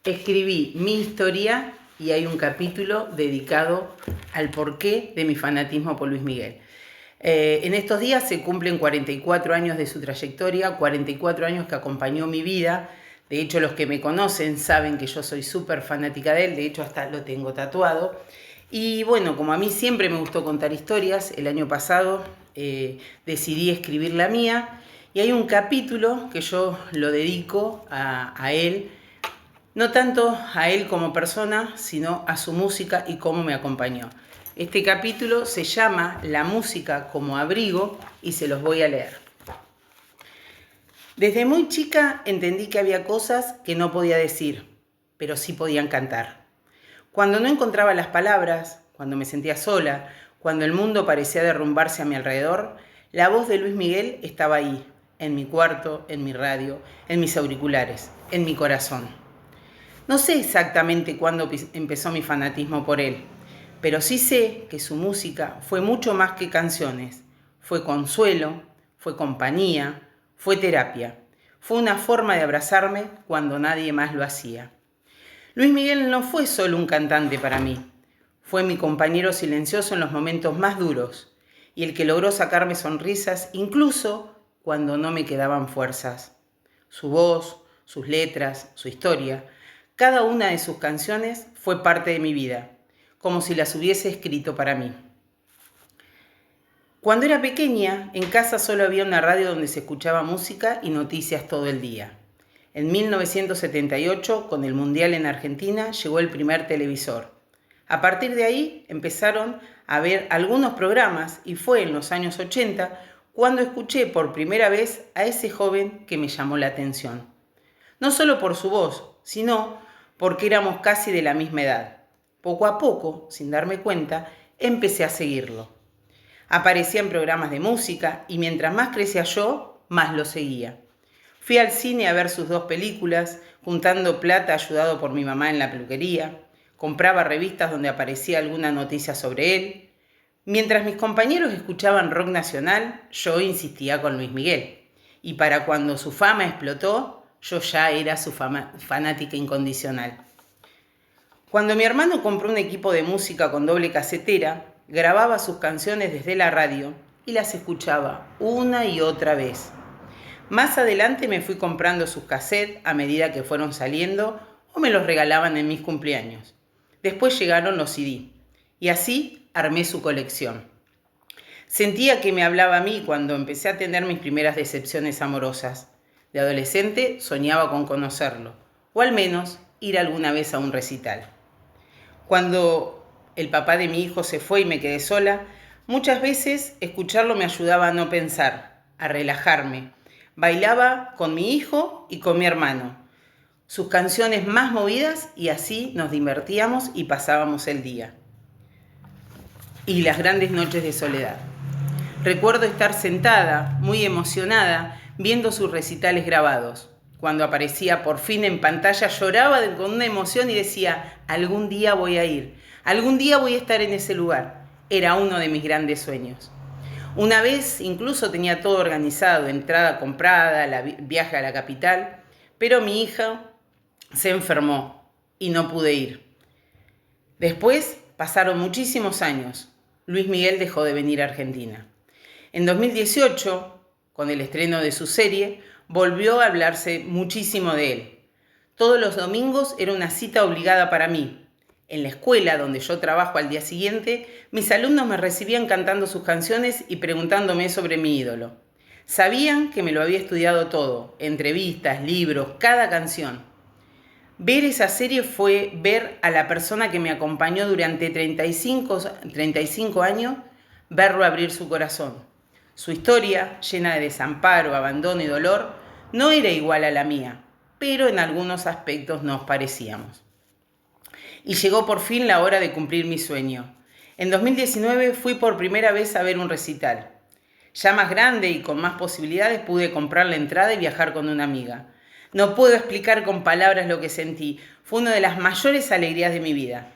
Escribí mi historia y hay un capítulo dedicado al porqué de mi fanatismo por Luis Miguel. En estos días se cumplen 44 años de su trayectoria, 44 años que acompañó mi vida. De hecho, los que me conocen saben que yo soy súper fanática de él, de hecho hasta lo tengo tatuado. Y bueno, como a mí siempre me gustó contar historias, el año pasado decidí escribir la mía y hay un capítulo que yo lo dedico a él, no tanto a él como persona, sino a su música y cómo me acompañó. Este capítulo se llama La música como abrigo y se los voy a leer. Desde muy chica entendí que había cosas que no podía decir, pero sí podían cantar. Cuando no encontraba las palabras, cuando me sentía sola, cuando el mundo parecía derrumbarse a mi alrededor, la voz de Luis Miguel estaba ahí, en mi cuarto, en mi radio, en mis auriculares, en mi corazón. No sé exactamente cuándo empezó mi fanatismo por él, pero sí sé que su música fue mucho más que canciones. Fue consuelo, fue compañía, fue terapia. Fue una forma de abrazarme cuando nadie más lo hacía. Luis Miguel no fue solo un cantante para mí. Fue mi compañero silencioso en los momentos más duros y el que logró sacarme sonrisas incluso cuando no me quedaban fuerzas. Su voz, sus letras, su historia, cada una de sus canciones fue parte de mi vida, como si las hubiese escrito para mí. Cuando era pequeña, en casa solo había una radio donde se escuchaba música y noticias todo el día. En 1978, con el Mundial en Argentina, llegó el primer televisor. A partir de ahí empezaron a ver algunos programas y fue en los años 80 cuando escuché por primera vez a ese joven que me llamó la atención. No solo por su voz, sino porque éramos casi de la misma edad. Poco a poco, sin darme cuenta, empecé a seguirlo. Aparecía en programas de música y mientras más crecía yo, más lo seguía. Fui al cine a ver sus 2 películas, juntando plata ayudado por mi mamá en la peluquería. Compraba revistas donde aparecía alguna noticia sobre él. Mientras mis compañeros escuchaban rock nacional, yo insistía con Luis Miguel. Y para cuando su fama explotó, yo ya era su fanática incondicional. Cuando mi hermano compró un equipo de música con doble casetera, grababa sus canciones desde la radio y las escuchaba una y otra vez. Más adelante me fui comprando sus cassettes a medida que fueron saliendo o me los regalaban en mis cumpleaños. Después llegaron los CD y así armé su colección. Sentía que me hablaba a mí cuando empecé a tener mis primeras decepciones amorosas. De adolescente soñaba con conocerlo, o al menos ir alguna vez a un recital. Cuando el papá de mi hijo se fue y me quedé sola, muchas veces escucharlo me ayudaba a no pensar, a relajarme. Bailaba con mi hijo y con mi hermano, sus canciones más movidas y así nos divertíamos y pasábamos el día. Y las grandes noches de soledad. Recuerdo estar sentada, muy emocionada, viendo sus recitales grabados. Cuando aparecía por fin en pantalla lloraba con una emoción y decía, algún día voy a ir, algún día voy a estar en ese lugar. Era uno de mis grandes sueños. Una vez incluso tenía todo organizado, entrada comprada, viaje a la capital, pero mi hija se enfermó y no pude ir. Después pasaron muchísimos años. Luis Miguel dejó de venir a Argentina. En 2018, con el estreno de su serie, volvió a hablarse muchísimo de él. Todos los domingos era una cita obligada para mí. En la escuela donde yo trabajo al día siguiente, mis alumnos me recibían cantando sus canciones y preguntándome sobre mi ídolo. Sabían que me lo había estudiado todo, entrevistas, libros, cada canción. Ver esa serie fue ver a la persona que me acompañó durante 35 años, verlo abrir su corazón. Su historia, llena de desamparo, abandono y dolor, no era igual a la mía, pero en algunos aspectos nos parecíamos. Y llegó por fin la hora de cumplir mi sueño. En 2019 fui por primera vez a ver un recital. Ya más grande y con más posibilidades pude comprar la entrada y viajar con una amiga. No puedo explicar con palabras lo que sentí. Fue una de las mayores alegrías de mi vida.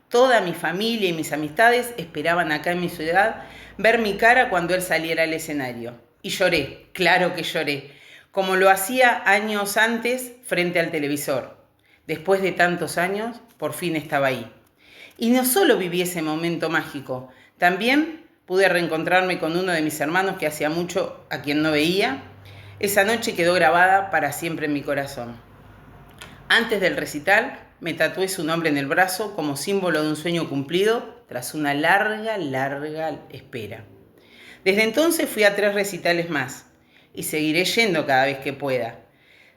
Toda mi familia y mis amistades esperaban acá en mi ciudad ver mi cara cuando él saliera al escenario. Y lloré, claro que lloré, como lo hacía años antes frente al televisor. Después de tantos años, por fin estaba ahí. Y no solo viví ese momento mágico, también pude reencontrarme con uno de mis hermanos que hacía mucho a quien no veía. Esa noche quedó grabada para siempre en mi corazón. Antes del recital, me tatué su nombre en el brazo como símbolo de un sueño cumplido tras una larga espera. Desde entonces fui a 3 recitales más y seguiré yendo cada vez que pueda.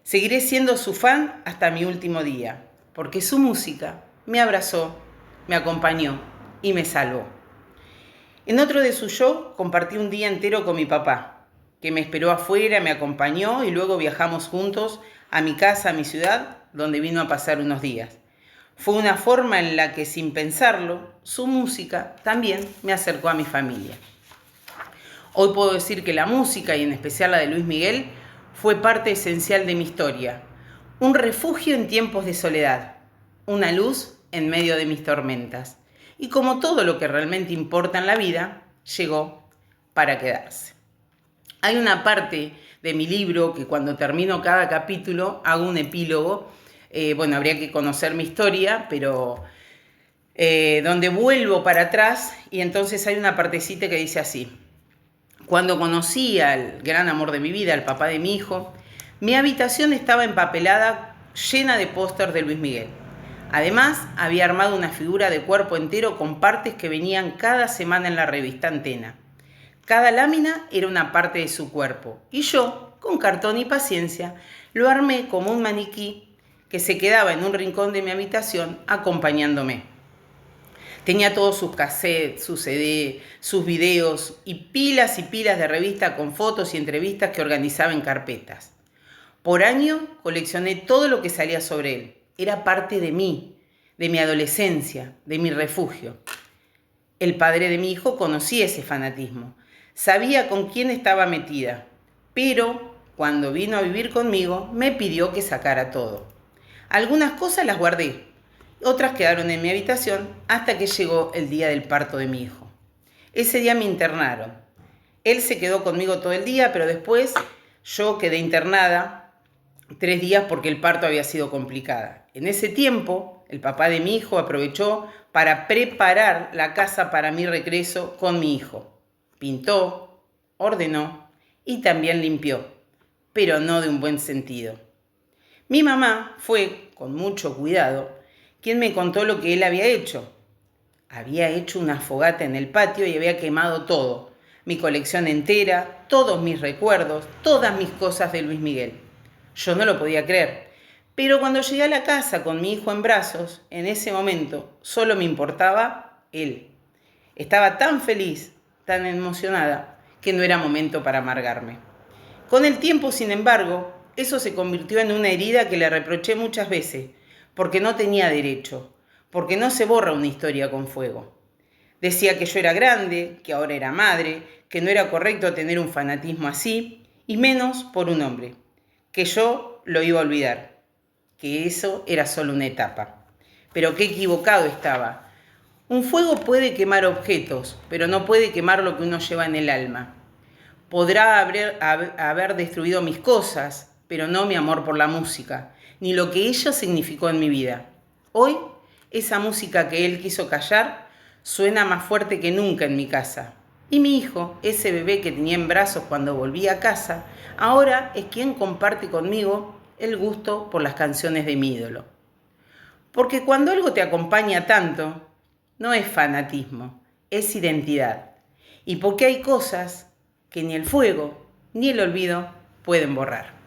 Seguiré siendo su fan hasta mi último día, porque su música me abrazó, me acompañó y me salvó. En otro de sus shows compartí un día entero con mi papá, que me esperó afuera, me acompañó y luego viajamos juntos a mi casa, a mi ciudad, donde vino a pasar unos días. Fue una forma en la que, sin pensarlo, su música también me acercó a mi familia. Hoy puedo decir que la música, y en especial la de Luis Miguel, fue parte esencial de mi historia. Un refugio en tiempos de soledad, una luz en medio de mis tormentas. Y como todo lo que realmente importa en la vida, llegó para quedarse. Hay una parte de mi libro que cuando termino cada capítulo hago un epílogo. Habría que conocer mi historia, pero donde vuelvo para atrás y entonces hay una partecita que dice así. Cuando conocí al gran amor de mi vida, al papá de mi hijo, mi habitación estaba empapelada, llena de pósters de Luis Miguel. Además, había armado una figura de cuerpo entero con partes que venían cada semana en la revista Antena. Cada lámina era una parte de su cuerpo y yo, con cartón y paciencia, lo armé como un maniquí que se quedaba en un rincón de mi habitación acompañándome. Tenía todos sus cassettes, sus CD, sus videos y pilas de revistas con fotos y entrevistas que organizaba en carpetas. Por año coleccioné todo lo que salía sobre él. Era parte de mí, de mi adolescencia, de mi refugio. El padre de mi hijo conocía ese fanatismo. Sabía con quién estaba metida, pero cuando vino a vivir conmigo me pidió que sacara todo. Algunas cosas las guardé, otras quedaron en mi habitación hasta que llegó el día del parto de mi hijo. Ese día me internaron. Él se quedó conmigo todo el día, pero después yo quedé internada 3 días porque el parto había sido complicada. En ese tiempo, el papá de mi hijo aprovechó para preparar la casa para mi regreso con mi hijo. Pintó, ordenó y también limpió, pero no de un buen sentido. Mi mamá fue, con mucho cuidado, quien me contó lo que él había hecho. Había hecho una fogata en el patio y había quemado todo. Mi colección entera, todos mis recuerdos, todas mis cosas de Luis Miguel. Yo no lo podía creer. Pero cuando llegué a la casa con mi hijo en brazos, en ese momento solo me importaba él. Estaba tan feliz, tan emocionada, que no era momento para amargarme. Con el tiempo, sin embargo, eso se convirtió en una herida que le reproché muchas veces, porque no tenía derecho, porque no se borra una historia con fuego. Decía que yo era grande, que ahora era madre, que no era correcto tener un fanatismo así, y menos por un hombre, que yo lo iba a olvidar, que eso era solo una etapa. Pero qué equivocado estaba. Un fuego puede quemar objetos, pero no puede quemar lo que uno lleva en el alma. Podrá haber destruido mis cosas, pero no mi amor por la música, ni lo que ella significó en mi vida. Hoy, esa música que él quiso callar suena más fuerte que nunca en mi casa. Y mi hijo, ese bebé que tenía en brazos cuando volví a casa, ahora es quien comparte conmigo el gusto por las canciones de mi ídolo. Porque cuando algo te acompaña tanto, no es fanatismo, es identidad. Y porque hay cosas que ni el fuego ni el olvido pueden borrar.